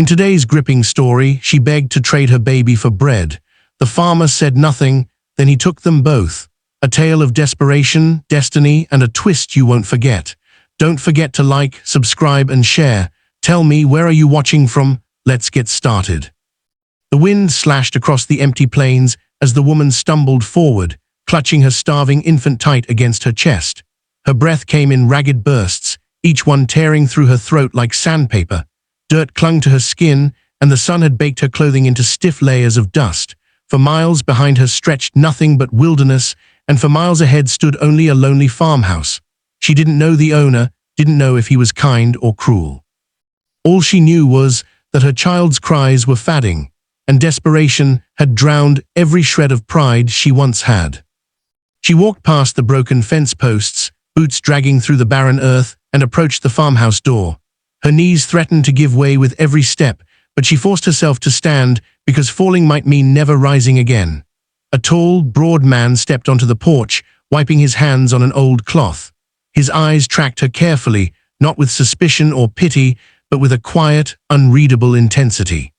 In today's gripping story, she begged to trade her baby for bread. The farmer said nothing, then he took them both. A tale of desperation, destiny, and a twist you won't forget. Don't forget to like, subscribe, and share. Tell me, where are you watching from? Let's get started. The wind slashed across the empty plains as the woman stumbled forward, clutching her starving infant tight against her chest. Her breath came in ragged bursts, each one tearing through her throat like sandpaper. Dirt clung to her skin, and the sun had baked her clothing into stiff layers of dust. For miles behind her stretched nothing but wilderness, and for miles ahead stood only a lonely farmhouse. She didn't know the owner, didn't know if he was kind or cruel. All she knew was that her child's cries were fading, and desperation had drowned every shred of pride she once had. She walked past the broken fence posts, boots dragging through the barren earth, and approached the farmhouse door. Her knees threatened to give way with every step, but she forced herself to stand because falling might mean never rising again. A tall, broad man stepped onto the porch, wiping his hands on an old cloth. His eyes tracked her carefully, not with suspicion or pity, but with a quiet, unreadable intensity.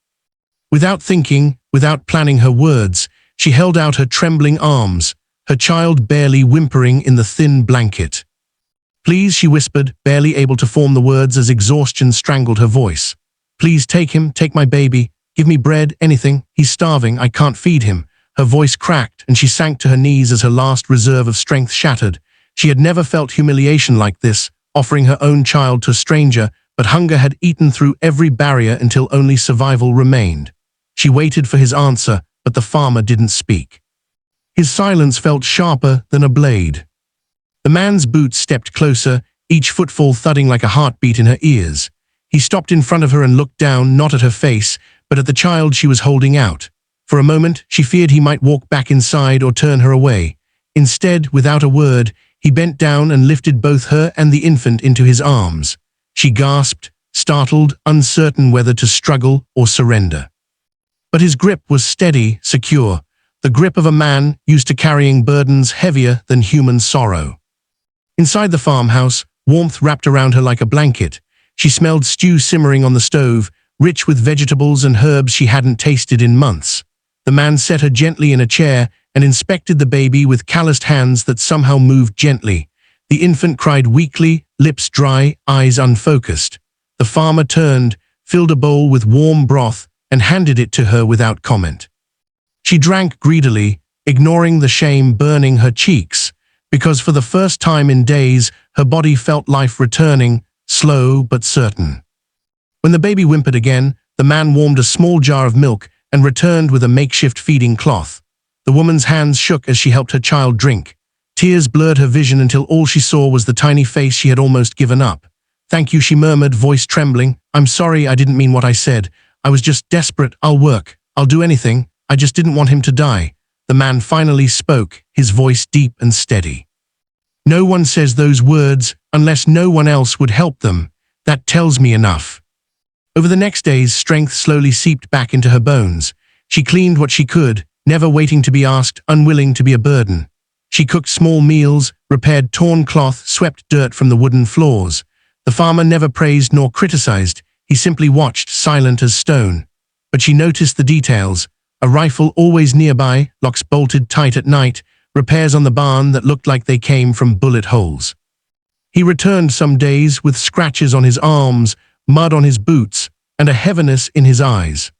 Without thinking, without planning her words, she held out her trembling arms, her child barely whimpering in the thin blanket. "Please," she whispered, barely able to form the words as exhaustion strangled her voice. "Please take him, take my baby. Give me bread, anything. He's starving, I can't feed him." Her voice cracked, and she sank to her knees as her last reserve of strength shattered. She had never felt humiliation like this, offering her own child to a stranger, but hunger had eaten through every barrier until only survival remained. She waited for his answer, but the farmer didn't speak. His silence felt sharper than a blade. The man's boots stepped closer, each footfall thudding like a heartbeat in her ears. He stopped in front of her and looked down, not at her face, but at the child she was holding out. For a moment, she feared he might walk back inside or turn her away. Instead, without a word, he bent down and lifted both her and the infant into his arms. She gasped, startled, uncertain whether to struggle or surrender. But his grip was steady, secure, the grip of a man used to carrying burdens heavier than human sorrow. Inside the farmhouse, warmth wrapped around her like a blanket. She smelled stew simmering on the stove, rich with vegetables and herbs she hadn't tasted in months. The man set her gently in a chair and inspected the baby with calloused hands that somehow moved gently. The infant cried weakly, lips dry, eyes unfocused. The farmer turned, filled a bowl with warm broth, and handed it to her without comment. She drank greedily, ignoring the shame burning her cheeks, because for the first time in days, her body felt life returning, slow but certain. When the baby whimpered again, the man warmed a small jar of milk and returned with a makeshift feeding cloth. The woman's hands shook as she helped her child drink. Tears blurred her vision until all she saw was the tiny face she had almost given up. "Thank you," she murmured, voice trembling. "I'm sorry, I didn't mean what I said. I was just desperate. I'll work. I'll do anything. I just didn't want him to die." The man finally spoke, his voice deep and steady. "No one says those words unless no one else would help them. That tells me enough." Over the next days, strength slowly seeped back into her bones. She cleaned what she could, never waiting to be asked, unwilling to be a burden. She cooked small meals, repaired torn cloth, swept dirt from the wooden floors. The farmer never praised nor criticized. He simply watched, silent as stone. But she noticed the details. A rifle always nearby, locks bolted tight at night, repairs on the barn that looked like they came from bullet holes. He returned some days with scratches on his arms, mud on his boots, and a heaviness in his eyes.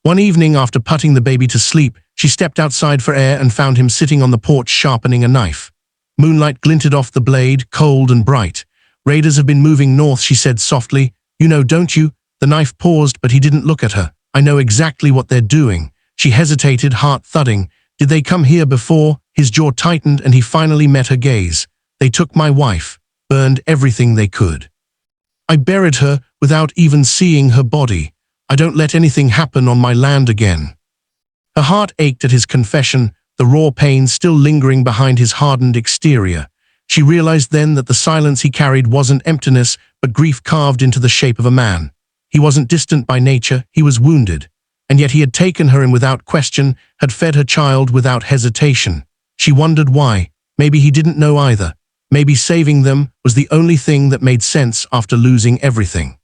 One evening, after putting the baby to sleep, she stepped outside for air and found him sitting on the porch sharpening a knife. Moonlight glinted off the blade, cold and bright. "Raiders have been moving north," she said softly. "You know, don't you?" The knife paused, but he didn't look at her. "I know exactly what they're doing." She hesitated, heart thudding. "Did they come here before?" His jaw tightened and he finally met her gaze. "They took my wife, burned everything they could. I buried her without even seeing her body. I don't let anything happen on my land again." Her heart ached at his confession, the raw pain still lingering behind his hardened exterior. She realized then that the silence he carried wasn't emptiness, but grief carved into the shape of a man. He wasn't distant by nature, he was wounded. And yet he had taken her in without question, had fed her child without hesitation. She wondered why. Maybe he didn't know either. Maybe saving them was the only thing that made sense after losing everything.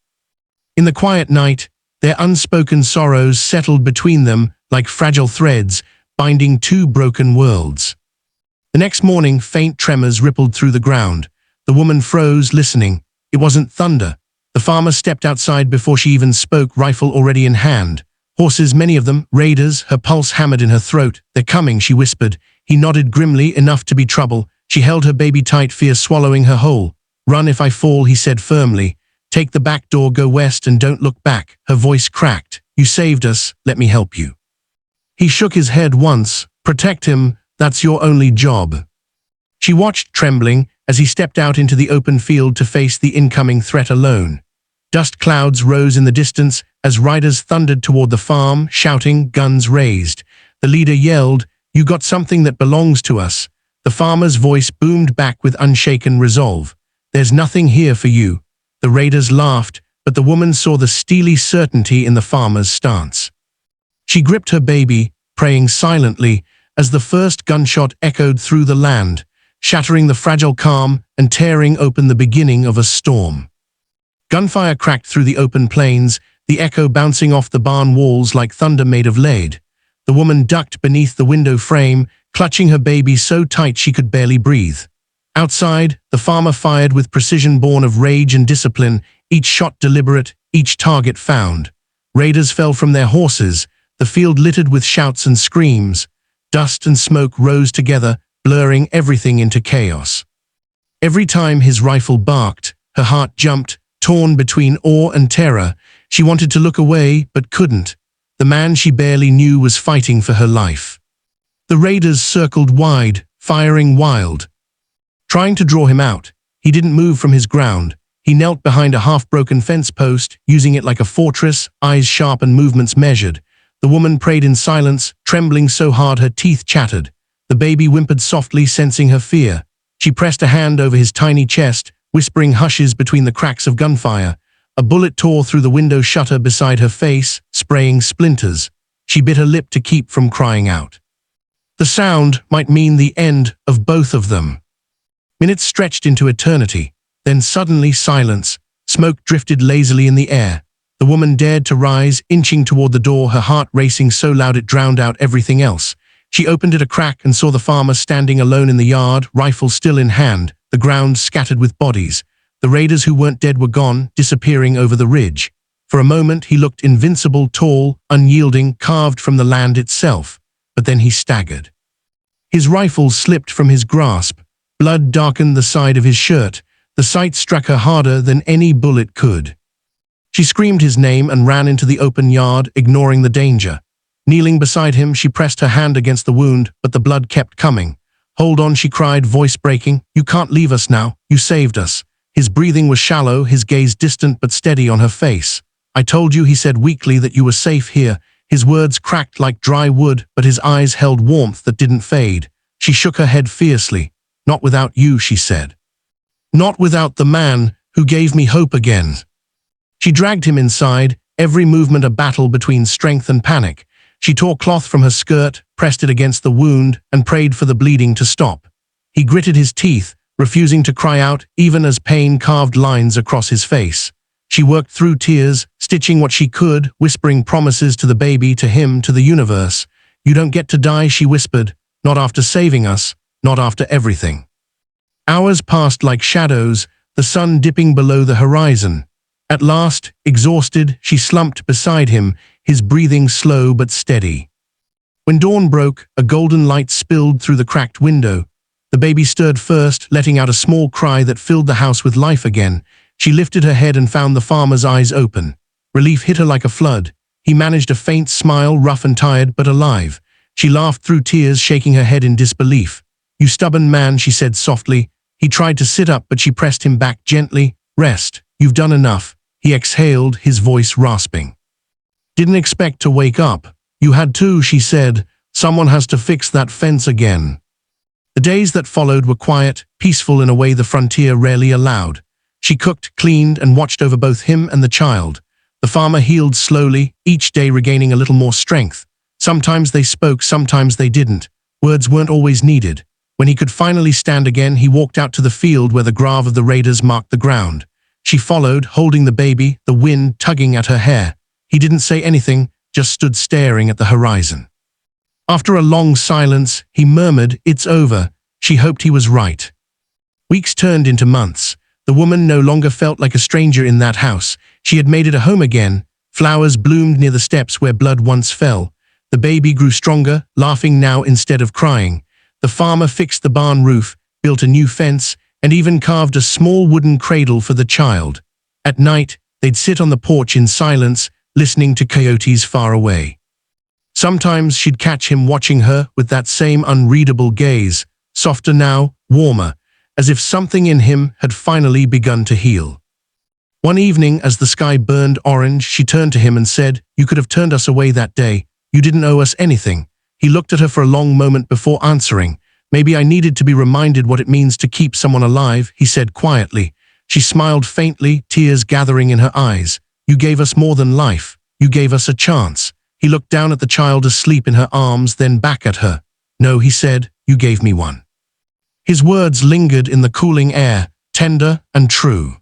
In the quiet night, Their unspoken sorrows settled between them like fragile threads, binding two broken worlds. The next morning, faint tremors rippled through the ground. The woman froze, listening. It wasn't thunder. The farmer stepped outside before she even spoke, rifle already in hand. Horses, many of them, raiders, her pulse hammered in her throat. "They're coming," she whispered. He nodded grimly, enough to be trouble. She held her baby tight, fear swallowing her whole. "Run if I fall," he said firmly. "Take the back door, go west, and don't look back." Her voice cracked. "You saved us, let me help you." He shook his head once. "Protect him, that's your only job." She watched, trembling, as he stepped out into the open field to face the incoming threat alone. Dust clouds rose in the distance as riders thundered toward the farm, shouting, guns raised. The leader yelled, "You got something that belongs to us." The farmer's voice boomed back with unshaken resolve. "There's nothing here for you." The raiders laughed, but the woman saw the steely certainty in the farmer's stance. She gripped her baby, praying silently, as the first gunshot echoed through the land, shattering the fragile calm and tearing open the beginning of a storm. Gunfire cracked through the open plains, the echo bouncing off the barn walls like thunder made of lead. The woman ducked beneath the window frame, clutching her baby so tight she could barely breathe. Outside, the farmer fired with precision born of rage and discipline, each shot deliberate, each target found. Raiders fell from their horses, the field littered with shouts and screams. Dust and smoke rose together, blurring everything into chaos. Every time his rifle barked, her heart jumped, torn between awe and terror. She wanted to look away, but couldn't. The man she barely knew was fighting for her life. The raiders circled wide, firing wild. Trying to draw him out, he didn't move from his ground. He knelt behind a half-broken fence post, using it like a fortress, eyes sharp and movements measured. The woman prayed in silence, trembling so hard her teeth chattered. The baby whimpered softly, sensing her fear. She pressed a hand over his tiny chest, whispering hushes between the cracks of gunfire. A bullet tore through the window shutter beside her face, spraying splinters. She bit her lip to keep from crying out. The sound might mean the end of both of them. Minutes stretched into eternity. Then suddenly silence. Smoke drifted lazily in the air. The woman dared to rise, inching toward the door, her heart racing so loud it drowned out everything else. She opened it a crack and saw the farmer standing alone in the yard, rifle still in hand, the ground scattered with bodies. The raiders who weren't dead were gone, disappearing over the ridge. For a moment he looked invincible, tall, unyielding, carved from the land itself. But then he staggered. His rifle slipped from his grasp. Blood darkened the side of his shirt. The sight struck her harder than any bullet could. She screamed his name and ran into the open yard, ignoring the danger. Kneeling beside him, she pressed her hand against the wound, but the blood kept coming. "Hold on," she cried, voice breaking. "You can't leave us now. You saved us." His breathing was shallow, his gaze distant but steady on her face. "I told you," he said weakly, "that you were safe here." His words cracked like dry wood, but his eyes held warmth that didn't fade. She shook her head fiercely. "Not without you," she said. "Not without the man who gave me hope again." She dragged him inside, every movement a battle between strength and panic. She tore cloth from her skirt, pressed it against the wound, and prayed for the bleeding to stop. He gritted his teeth, refusing to cry out, even as pain carved lines across his face. She worked through tears, stitching what she could, whispering promises to the baby, to him, to the universe. "You don't get to die," she whispered. "Not after saving us, not after everything." Hours passed like shadows, the sun dipping below the horizon. At last, exhausted, she slumped beside him, his breathing slow but steady. When dawn broke, a golden light spilled through the cracked window. The baby stirred first, letting out a small cry that filled the house with life again. She lifted her head and found the farmer's eyes open. Relief hit her like a flood. He managed a faint smile, rough and tired, but alive. She laughed through tears, shaking her head in disbelief. "You stubborn man," she said softly. He tried to sit up, but she pressed him back gently. "Rest. You've done enough." He exhaled, his voice rasping. "Didn't expect to wake up." "You had to," she said. "Someone has to fix that fence again." The days that followed were quiet, peaceful in a way the frontier rarely allowed. She cooked, cleaned, and watched over both him and the child. The farmer healed slowly, each day regaining a little more strength. Sometimes they spoke, sometimes they didn't. Words weren't always needed. When he could finally stand again, he walked out to the field where the grave of the raiders marked the ground. She followed, holding the baby, the wind tugging at her hair. He didn't say anything, just stood staring at the horizon. After a long silence, he murmured, "It's over." She hoped he was right. Weeks turned into months. The woman no longer felt like a stranger in that house. She had made it a home again. Flowers bloomed near the steps where blood once fell. The baby grew stronger, laughing now instead of crying. The farmer fixed the barn roof, built a new fence, and even carved a small wooden cradle for the child. At night, they'd sit on the porch in silence, listening to coyotes far away. Sometimes she'd catch him watching her with that same unreadable gaze, softer now, warmer, as if something in him had finally begun to heal. One evening, as the sky burned orange, she turned to him and said, "You could have turned us away that day. You didn't owe us anything." He looked at her for a long moment before answering. "Maybe I needed to be reminded what it means to keep someone alive," he said quietly. She smiled faintly, tears gathering in her eyes. "You gave us more than life. You gave us a chance." He looked down at the child asleep in her arms, then back at her. "No," he said, "you gave me one." His words lingered in the cooling air, tender and true.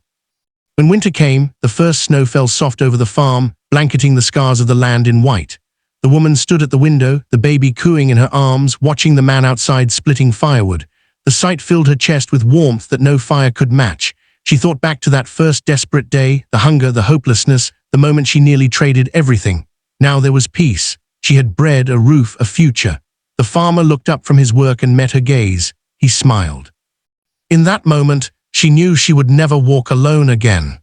When winter came, the first snow fell soft over the farm, blanketing the scars of the land in white. The woman stood at the window, the baby cooing in her arms, watching the man outside splitting firewood. The sight filled her chest with warmth that no fire could match. She thought back to that first desperate day, the hunger, the hopelessness, the moment she nearly traded everything. Now there was peace. She had bread, a roof, a future. The farmer looked up from his work and met her gaze. He smiled. In that moment, she knew she would never walk alone again.